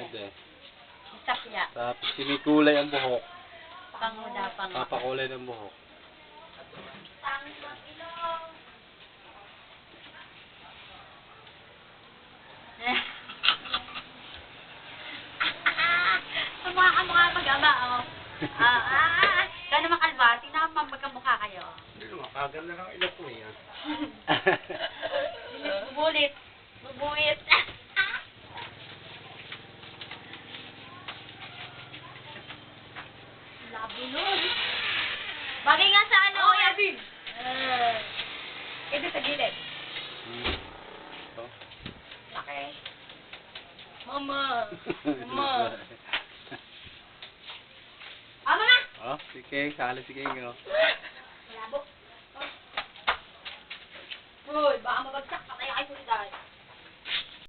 Pwede. Isakya. Tapos kinikulay ang buhok. Panguda, panguda. Papakulay ng buhok. Pangit ng ilong. Ang mga kamukha mag-ama, oh. Gano'n naman kalbati na magkamukha kayo. Hindi naman, kaganda ng ilok ko yan. Bubulit. Bubuit. Labo nun. Bagay nga sa ano, Oh, yan. Abby. Ito sa gilid. Ito. Okay. Mama. Mama. Ama na! Oh, si King. Sali si King. Oh. Labo. Uy, baka mabagsak. Patay kayo sa